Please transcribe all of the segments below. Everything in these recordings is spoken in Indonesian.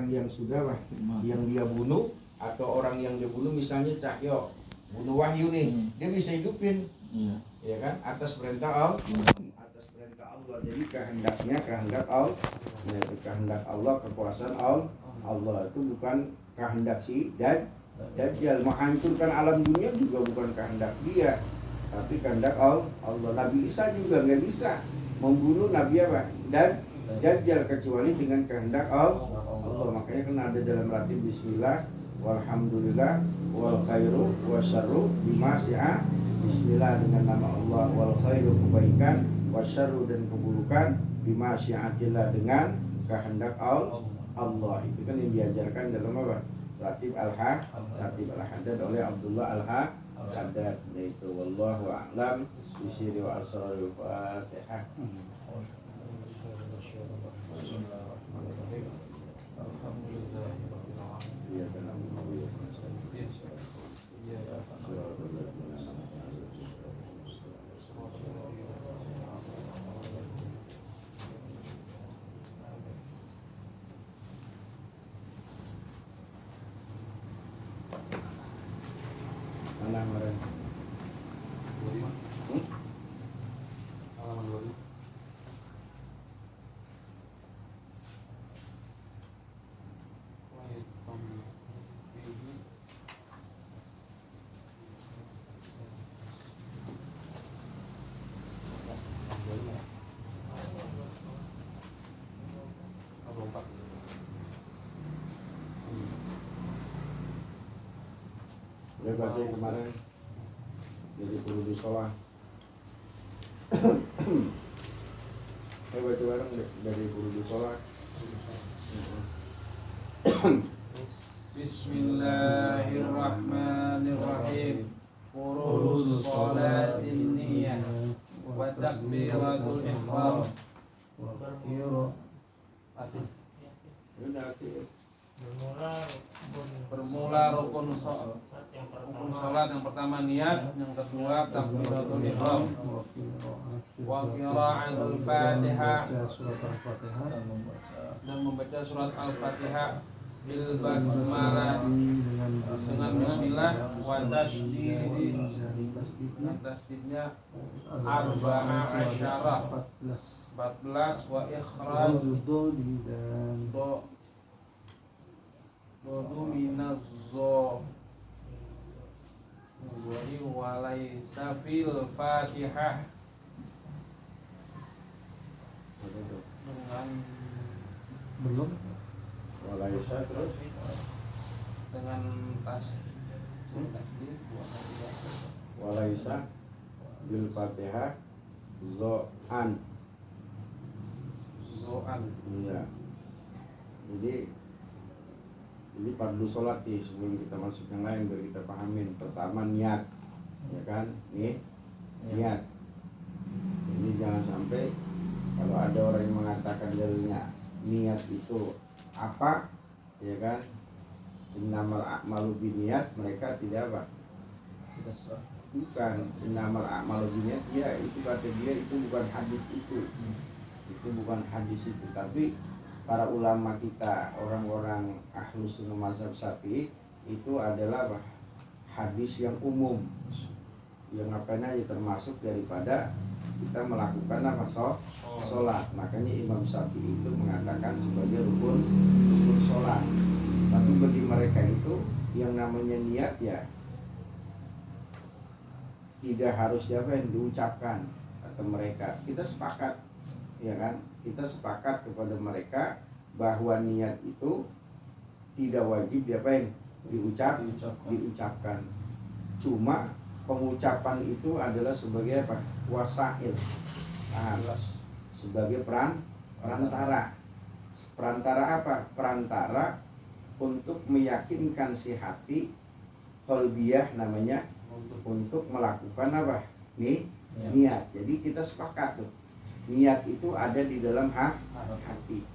orang yang sudah yang dia bunuh, atau orang yang dia bunuh, misalnya Cahyo bunuh Wahyu nih, dia bisa hidupin, ya kan, atas perintah Allah. Jadi kehendak Allah, yaitu kehendak Allah, kekuasaan Allah itu bukan kehendak si Dajjal. Menghancurkan alam dunia juga bukan kehendak dia, tapi kehendak Allah. Nabi Isa juga nggak bisa membunuh Nabi dan Dajjal kecuali dengan kehendak Allah. Makanya kan ada dalam ratib bismillah, walhamdulillah, wal khairu wasyarru bima syaa. Bismillah dengan nama Allah, wal khairu kebaikan, wasyarru dan keburukan, bima syiatillah dengan kehendak Allah. Itu kan yang diajarkan dalam apa? Ratib al-Haddad oleh Abdullah al-Haddad. Yaitu wallahu a'lam bisiri wa asrarul Fatihah. Mana kemarin? Halaman 25. Dia baca yang kemarin jadi perlu disolah. Saya baca bareng dari perlu disolah. Bismillahirrahmanirrahim. Furudus sholatin niyah wa takbiratul ihram wa bermula rukun salat. Yang pertama niat, yang kedua takbiratul ihram, wa qira'atul Fatihah, dan membaca surat Al-Fatihah bil basmalah dengan bismillah, wa tasydidnya arba'a asyarah 14, wa ikhraj Dodu minazzo walaysa fil Fatihah dengan belum walaysa terus dengan walaysa bil Fatihah zo'an. Iya. Jadi fardu sholat nih, sebelum kita masuk yang lain biar kita pahamin. Pertama niat, ya kan? Niat. Ini jangan sampai kalau ada orang yang mengatakan dalilnya niat itu apa, ya kan? Innamal a'malu binniyat, mereka tidak apa? Bukan innamal a'malu binniyat, ya itu kata dia itu bukan hadis itu. Itu bukan hadis itu, tapi para ulama kita, orang-orang ahlus sunnah mazhab Syafi'i itu adalah hadis yang umum, yang aja termasuk daripada kita melakukan sholat. Makanya Imam Syafi'i itu mengatakan sebagai rukun sholat. Tapi bagi mereka itu yang namanya niat ya tidak harus yang diucapkan, kata mereka. Kita sepakat, ya kan? Kita sepakat kepada mereka bahwa niat itu tidak wajib diucapkan. Cuma pengucapan itu adalah sebagai apa? Wasail. Sebagai perantara. Perantara apa? Perantara untuk meyakinkan si hati qalbiyah namanya, untuk melakukan apa? Niat. Jadi kita sepakat tuh. Niat itu ada di dalam hati.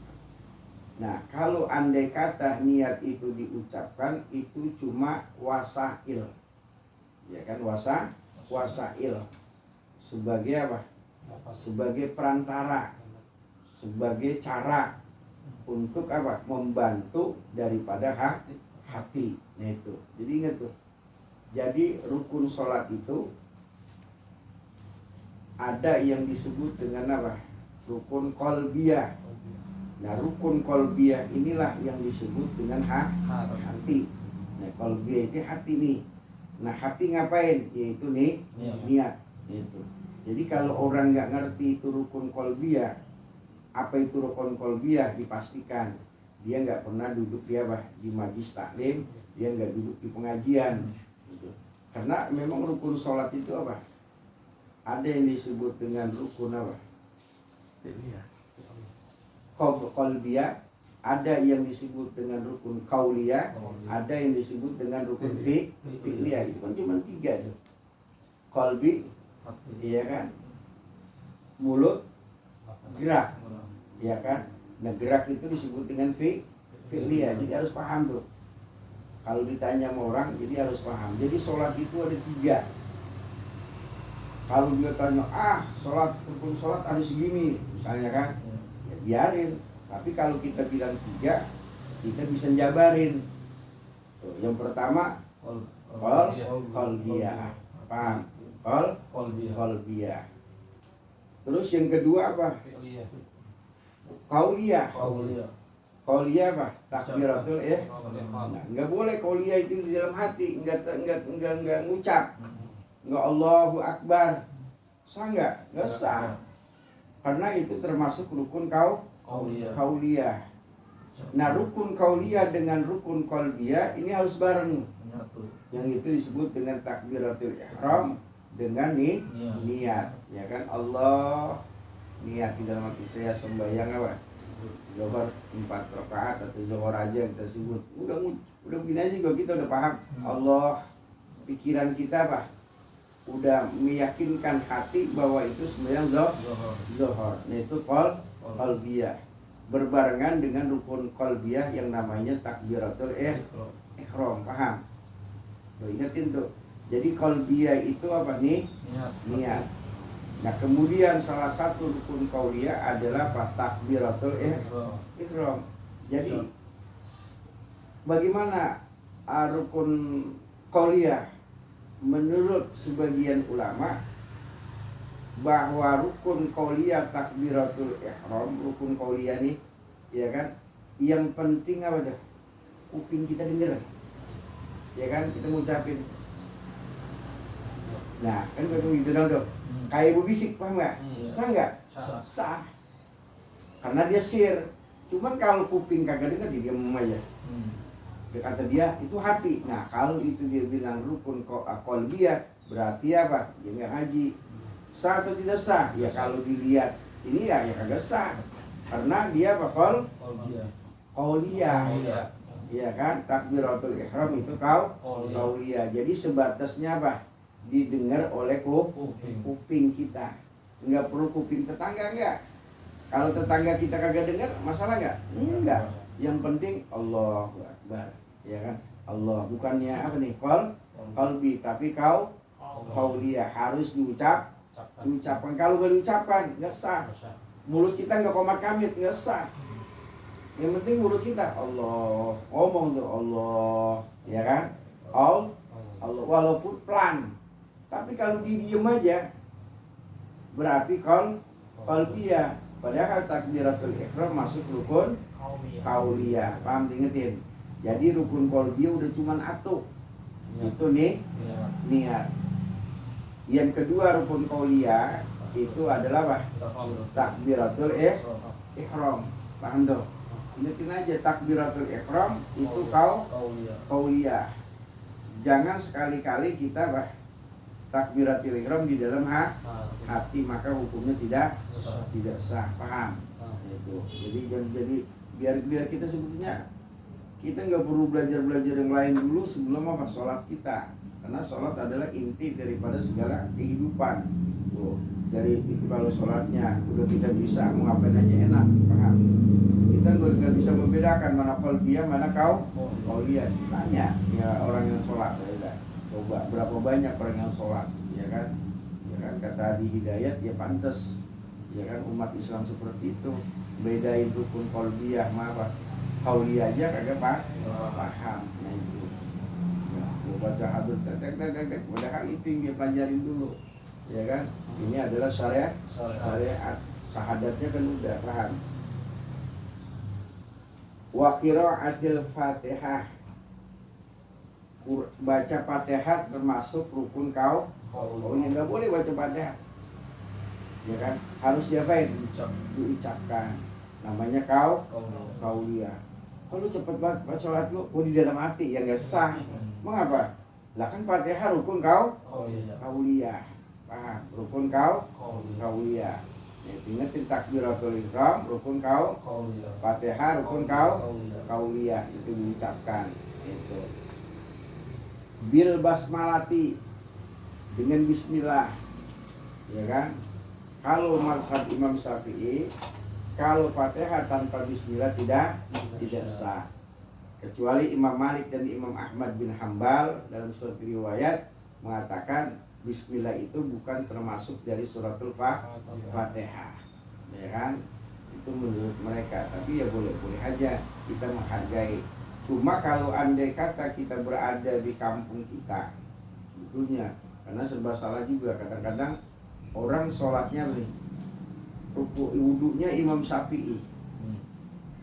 Nah, kalau andai kata niat itu diucapkan, itu cuma wasail, ya kan? Wasail sebagai apa? Sebagai perantara, sebagai cara untuk apa? Membantu daripada hati. Nah itu. Jadi ingat tuh. Jadi rukun sholat itu ada yang disebut dengan apa? Rukun qalbiyah. Nah rukun qalbiyah inilah yang disebut dengan hati. Nah qalbiyah itu hati nih. Nah hati ngapain? Yaitu nih niat. Itu. Jadi kalau orang nggak ngerti itu rukun qalbiyah, apa itu rukun qalbiyah, dipastikan dia nggak pernah duduk di majlis taklim, dia nggak duduk di pengajian. Gitu. Karena memang rukun sholat itu apa? Ada yang disebut dengan rukun apa? Qalbiyah, ada yang disebut dengan rukun qauliyah, ada yang disebut dengan rukun fi'liyah. Itu kan cuma 3 tuh. Qalbi, iya kan? Mulut, gerak, iya kan? Nah gerak itu disebut dengan fi'liyah. Jadi harus paham tuh. Kalau ditanya sama orang, jadi harus paham. Jadi sholat itu ada 3. Kalau dia tanya, sholat, rukun sholat ada segini, misalnya kan, ya biarin. Tapi kalau kita bilang 3, kita bisa jabarin. Tuh, yang pertama, qalbiyah, paham? Qalbiyah. Terus yang kedua apa? Qauliyah. Qauliyah apa? Takbiratul nah, nggak boleh qauliyah itu di dalam hati, enggak ngucap. Enggak Allahu Akbar. Sah enggak? Enggak sah. Karena itu termasuk rukun qauliyah. Nah, rukun qauliyah dengan rukun qalbiyah ini harus bareng. Yang itu disebut dengan takbiratul ihram dengan niat. Ya kan? Allah niat di dalam hati saya sembahyang apa? Zuhur 4 rakaat atau zuhur aja kita sebut. Udah begini aja kalau kita udah paham. Allah, pikiran kita apa? Udah meyakinkan hati bahwa itu sembahyang zuhur. Nah itu qalbiyah. Berbarengan dengan rukun qalbiyah yang namanya takbiratul ihram. Paham? Tuh ingetin tuh. Jadi qalbiyah itu apa nih? Niat. Nah kemudian salah satu rukun qauliyah adalah takbiratul ihram. Jadi bagaimana rukun qauliyah? Menurut sebagian ulama bahwa rukun qauliyah takbiratul ihram, rukun qauliyah nih, ya kan? Yang penting apa tuh? Kuping kita denger. Ya kan? Kita ngucapin. Nah, kan begitu dong. Kayak berbisik, paham nggak? Sah nggak? Sah. Karena dia sir. Cuman kalau kuping kagak dengar, dia diam aja. Dia kata dia itu hati. Nah kalau itu dia bilang rukun qalbiyah, berarti apa? Dia nggak ngaji. Sah atau tidak sah? Ya kalau dilihat ini ya kagak sah. Karena dia apa? Qauliyah. Iya kan? Takbiratul ihram itu qauliyah. Jadi sebatasnya apa? Didengar oleh kuping kita. Enggak perlu kuping tetangga enggak. Kalau tetangga kita kagak dengar, masalah enggak? Enggak. Yang penting Allahu Akbar. Ya kan? Allah bukannya apa nih? Qalbi, tapi qauliyah harus diucapkan. Kalau enggak diucapkan, enggak sah. Mulut kita enggak komat kamit, enggak sah. Yang penting mulut kita Allah, ngomong tuh Allah, ya kan? Allah walaupun pelan. Tapi kalau diem aja berarti qalbiyah. Padahal takbiratul ihram masuk rukun qauliyah. Paham, diingetin. Jadi rukun qalbiyah udah cuman atu. Itu nih niat. Yang kedua rukun qauliyah itu adalah apa? Takbiratul ihram. Paham tuh? Ingetin aja takbiratul ihram itu qauliyah. Jangan sekali-kali kita takbiratul ihram di dalam hati, maka hukumnya tidak sah. Paham? Itu. Jadi biar kita sebetulnya kita nggak perlu belajar yang lain dulu sebelum sholat kita, karena sholat adalah inti daripada segala kehidupan. Tuh. Dari itu kalau sholatnya udah kita bisa mau ngapain aja enak. Paham? Kita nggak bisa membedakan mana qalbiyah mana qauliyah. Tanya ya orang yang sholat ya. Coba berapa banyak orang yang sholat, ya kan? Ya kan kata di Hidayat ya pantas, ya kan umat Islam seperti itu. bedain rukun qauliyah sama apa qauliyah aja kagak paham. Nah itu ya, mau baca hadut tek padahal itu yang dia pelajarin dulu ya kan. Ini adalah syariat syahadatnya kan udah paham. Wa qiraatil Fatihah, baca Fatihah termasuk rukun ini nggak boleh baca Fatihah ya kan, harus diapain? Diucapkan, namanya qauliyah. Kalau cepet banget baca sholat lu, di dalam hati yang nggak sah. Mengapa? Lah kan Fatihah rukun qauliyah, paham? Rukun qauliyah. Ya, ingetin takbiratul ihram rukun Fatihah rukun qauliyah itu diucapkan itu. Bil basmalati, dengan bismillah ya kan. Kalau mazhab Imam Syafi'i, kalau Fatihah tanpa bismillah tidak sah. Kecuali Imam Malik dan Imam Ahmad bin Hambal dalam surat riwayat mengatakan bismillah itu bukan termasuk dari suratul Fatihah ya kan. Itu menurut mereka, tapi ya boleh-boleh aja kita menghargai. Cuma kalau andai kata kita berada di kampung kita sebetulnya, karena serba salah juga kadang-kadang orang sholatnya nih wudunya Imam Syafi'i,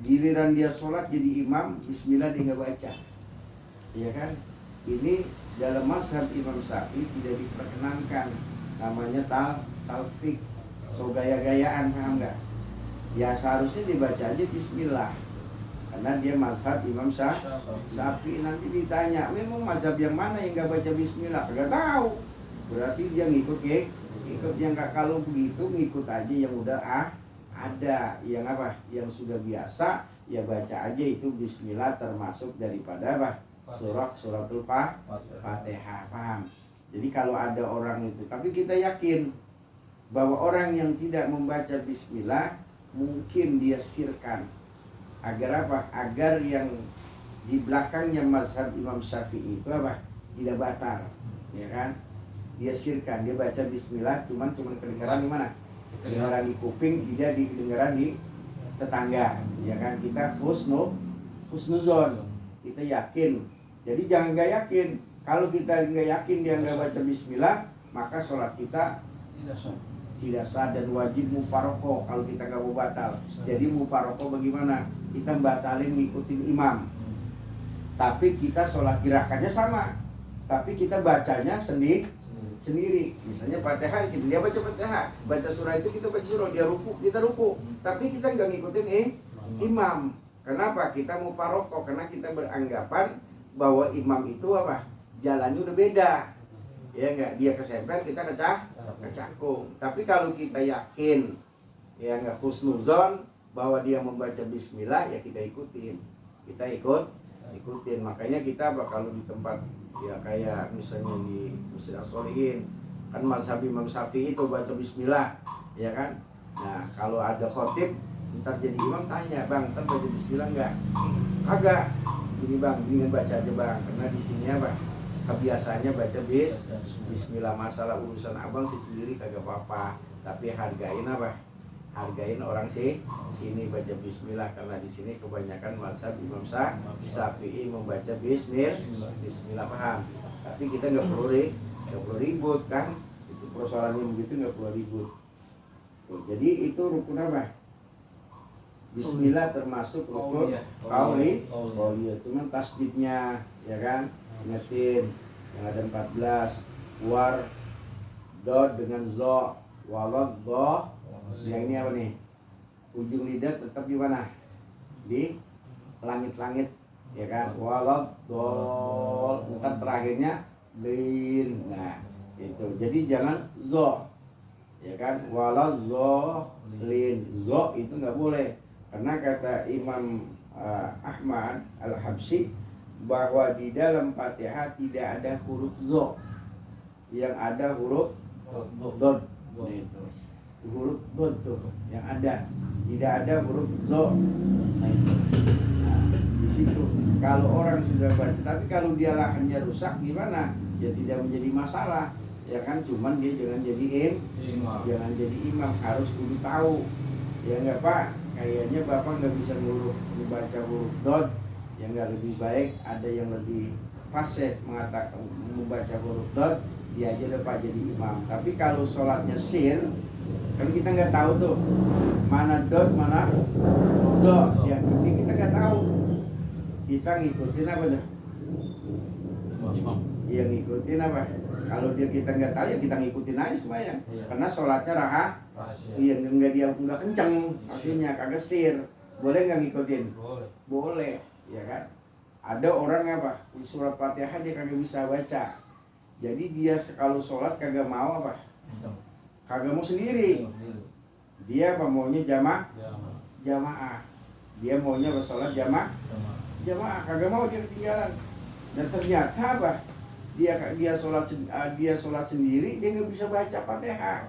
giliran dia sholat jadi imam bismillah dia nggak baca ya kan. Ini dalam mazhab Imam Syafi'i tidak diperkenankan, namanya talfik, so gaya-gayaan, paham nggak? Ya seharusnya dibaca aja bismillah, karena dia mazhab Imam Syafi'i. Nanti ditanya, memang mazhab yang mana yang nggak baca bismillah? Kagak tahu. Berarti dia ngikut yang nggak. Kalau begitu ngikut aja yang udah ada, yang apa, yang sudah biasa ya baca aja itu bismillah, termasuk daripada apa? Suratul Fatihah, paham? Jadi kalau ada orang itu, tapi kita yakin bahwa orang yang tidak membaca bismillah mungkin dia sirkan agar apa? Agar yang di belakangnya mazhab Imam Syafi'i itu apa? Tidak batal, ya kan? Dia sirkan, dia baca bismillah cuman kedengaran di mana? Kedengaran di kuping, tidak kedengaran di tetangga, ya kan? Kita husnuzon, kita yakin. Jadi jangan nggak yakin. Kalau kita nggak yakin dia nggak baca bismillah, maka sholat kita tidak sah dan wajib mufarokoh kalau kita nggak mau batal. Jadi mufarokoh bagaimana? Kita batalin ngikutin imam, tapi kita sholat gerakannya sama, tapi kita bacanya sendiri. Misalnya Fatihah, dia baca Fatihah, baca surah itu kita baca surah, dia ruku, kita ruku, tapi kita nggak ngikutin imam. Kenapa? Kita mufarokoh karena kita beranggapan bahwa imam itu apa? Jalannya udah beda. Ya enggak, dia kesempet, kita kecakung. Tapi kalau kita yakin ya enggak, husnuzon bahwa dia membaca bismillah, ya kita ikutin. Kita ikutin. Makanya kita kalau di tempat ya kayak misalnya di Masjid As-Sholihin, kan mazhab Imam Syafi'i itu baca bismillah, ya kan? Nah, kalau ada khotib ntar jadi imam tanya, "Bang, ntar baca bismillah enggak?" Kagak. Ini Bang, ingin baca aja Bang, karena di sini apa? Kebiasaannya baca bismillah. Masalah urusan abang sendiri kagak apa-apa, tapi hargain apa? Hargain orang sini baca bismillah, karena di sini kebanyakan mazhab Imam Syafi'i membaca bismillah, paham? Tapi kita nggak perlu ribut kan? Itu persoalannya begitu, nggak perlu ribut. Tuh, jadi itu rukun apa? Bismillah termasuk rukun qauliyah. Cuman tasdidnya ya kan, ingetin yang ada 14, war dod dengan zo, walad do. Yang ini apa nih? Ujung lidah tetap di mana? Di langit-langit, ya kan? Walad do. Ntar terakhirnya lin. Nah, itu. Jadi jangan zo, ya kan? Walad zo lin. Zo itu nggak boleh. Karena kata Imam Ahmad Al-Habsyi bahwa di dalam Fatihah tidak ada huruf zo, yang ada huruf dod. Itu huruf dod tuh yang ada, tidak ada huruf zo. Nah itu. Nah, di situ kalau orang sudah baca, tapi kalau dia lahannya rusak gimana? Ya tidak menjadi masalah, ya kan? Cuman dia jangan jadi imam, harus kudu tahu, ya enggak Pak? kayaknya bapak nggak bisa membaca huruf dot, yang nggak lebih baik ada yang lebih fasih mengatakan membaca huruf dot, dia aja dapat jadi imam. Tapi kalau sholatnya sin, kan kita nggak tahu tuh mana dot mana zo, ya kita nggak tahu. Kita ngikutin apa tuh? Imam. Iya, ngikutin apa? Kalau kita nggak tahu ya kita ngikutin aja semuanya. Iya. Karena sholatnya Rahasia. iya nggak kenceng, maksudnya kagak sir. Boleh nggak ngikutin? Boleh. Boleh, ya kan? Ada orang apa? Surat Fatihah dia kagak bisa baca. Jadi dia kalau sholat kagak mau apa? Kagak mau sendiri. Dia apa maunya jamaah. Dia maunya bersolat jamaah, kagak mau dia ketinggalan. Dan ternyata apa? Dia sholat sendiri, dia nggak bisa baca Fatihah.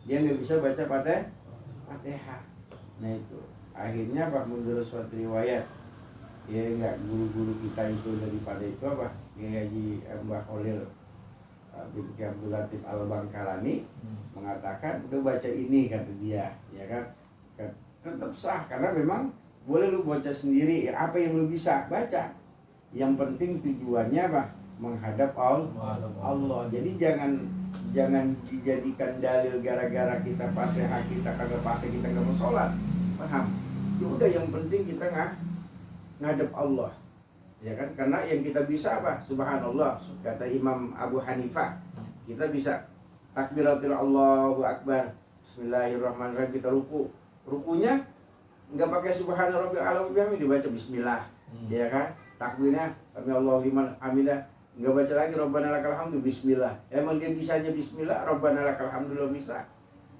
Dia nggak bisa baca Fatihah. Nah itu akhirnya apa? Menurut suatu riwayat, ya nggak, guru-guru kita itu daripada itu apa? Haji Mbah Khalil bin Ki Abdul Latif Al-Bangkalani mengatakan udah baca ini, kata dia, ya kan? Tetap sah karena memang boleh lu baca sendiri, apa yang lu bisa baca. Yang penting tujuannya apa? Menghadap Allah. Jadi jangan dijadikan dalil gara-gara kita Fatihah kita kagak fasih, kita nggak mau sholat. Paham? Ya udah, yang penting kita ngadep Allah. Ya kan? Karena yang kita bisa apa? Subhanallah, kata Imam Abu Hanifah. Kita bisa takbiratul Allahu Akbar, Bismillahirrahmanirrahim, kita ruku. Rukunya nggak pakai Subhana Rabbil A'la wa bihamdihi, dibaca Bismillah. Ya kan? Takbirnya Sami Allahu liman hamidah, nggak baca lagi Rabbana lakal hamdu, Bismillah. Emang dia bisanya Bismillah, Rabbana lakal hamdu bisa.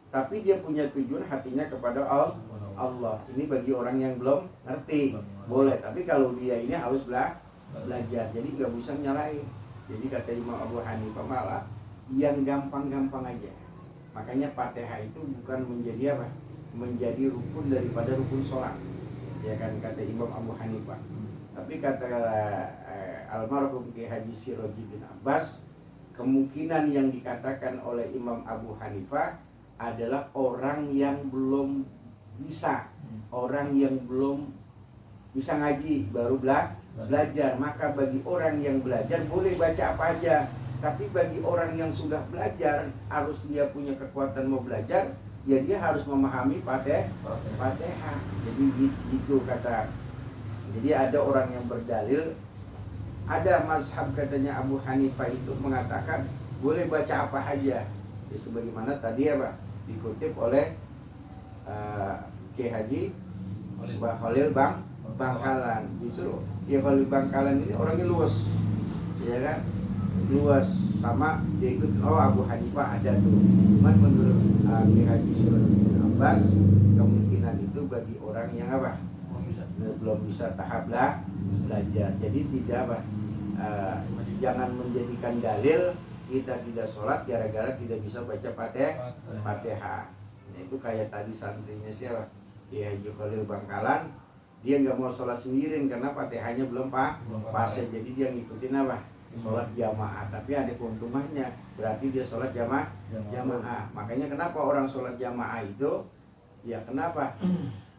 Tapi dia punya tujuan hatinya kepada Allah. Ini bagi orang yang belum ngerti boleh, tapi kalau dia ini harus belajar, jadi nggak bisa nyalain. Jadi kata Imam Abu Hanifah malah yang gampang-gampang aja. Makanya Fatihah itu bukan menjadi apa? Menjadi rukun daripada rukun sholat, ya kan, kata Imam Abu Hanifah. Tapi kata almarhum Ki Haji Siroji bin Abbas, kemungkinan yang dikatakan oleh Imam Abu Hanifah adalah orang yang belum bisa, orang yang belum bisa ngaji, baru belajar. Maka bagi orang yang belajar boleh baca apa aja. Tapi bagi orang yang sudah belajar, harus dia punya kekuatan mau belajar, ya dia harus memahami Fatihah. Jadi gitu kata. Jadi ada orang yang berdalil, ada mazhab katanya Abu Hanifah itu mengatakan boleh baca apa aja. Ya, sebagaimana tadi apa dikutip oleh Ki Haji Mbah Khalil Bangkalan. Justru ya Khalil Bangkalan ini orangnya luas, ya kan, luas, sama dia ikut Abu Hanifah ada tuh. Cuman menurut Ki Haji Sulaiman bin Abbas, kemungkinan itu bagi orang yang apa belum bisa tahap belajar. Jadi tidak apa jangan menjadikan dalil kita tidak sholat gara-gara tidak bisa baca Fatihah. Nah, itu kayak tadi santrinya siapa? Ki Haji Khalil Bangkalan, dia nggak mau sholat sendirian karena Fatihahnya belum fasih. Jadi dia ngikutin apa? Sholat jamaah. Tapi ada keuntungannya, berarti dia sholat jamaah. Makanya kenapa orang sholat jamaah itu? Ya kenapa?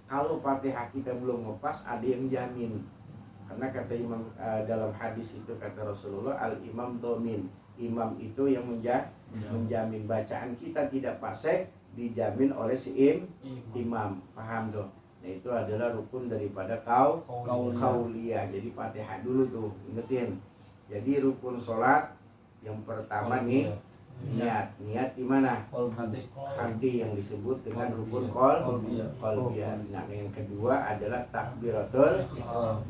Kalau Fatihah kita belum ngepas, ada yang jamin. Karena kata Imam dalam hadis itu kata Rasulullah, al-imam domin. Imam itu yang menjamin bacaan kita tidak fasih, dijamin oleh si imam. Paham tuh? Nah itu adalah rukun daripada kauliyah. Jadi Fatihah dulu tuh, ingetin. Jadi rukun sholat yang pertama nih niat di mana? Hati yang disebut dengan rukun qalbiyah. Nah yang kedua adalah takbiratul.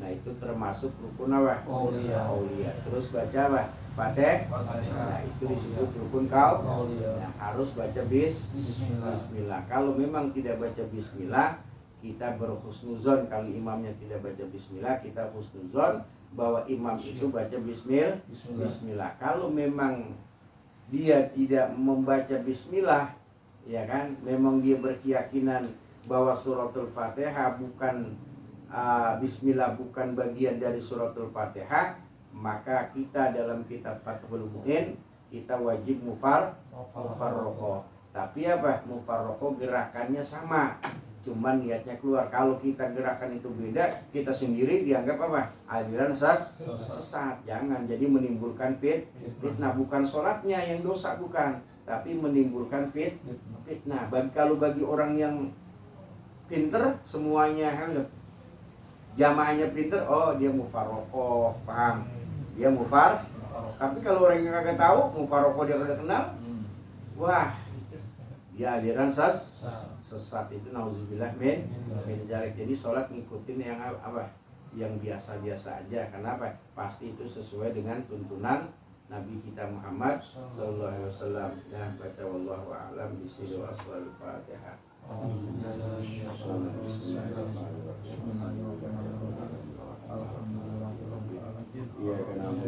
Nah itu termasuk rukun apa? Qauliyah. Terus baca apa? Fatihah. Nah itu disebut rukun qauliyah. Nah harus baca bismillah. Kalau memang tidak baca bismillah, kita berhusnuzon. Kalau imamnya tidak baca bismillah, kita husnuzon bahwa imam itu baca bismillah. Kalau memang dia tidak membaca bismillah, ya kan, memang dia berkeyakinan bahwa suratul Fatihah bukan bismillah bukan bagian dari suratul Fatihah, maka kita dalam kitab Fathul Mu'in kita wajib mufarroqoh. Tapi apa? Mufarroqoh gerakannya sama, cuman niatnya keluar. Kalau kita gerakan itu beda, kita sendiri dianggap apa? Aliran sesat. Jangan jadi menimbulkan fitnah. Bukan sholatnya yang dosa, bukan, tapi menimbulkan fitnah. Kalau bagi orang yang pinter, semuanya jamaahnya pinter, oh dia mufarokoh, paham? Dia tapi kalau orang yang kagak tahu, mufarokoh dia kagak kenal, wah, dia aliran sesat. Itu nauzubillah min dzalik. Jadi sholat ngikutin yang apa? Yang biasa-biasa aja. Kenapa? Pasti itu sesuai dengan tuntunan Nabi kita Muhammad sallallahu alaihi wasallam. Ya, baca wallahu a'lam bishawab aswal Fatihah. Iya, kenapa?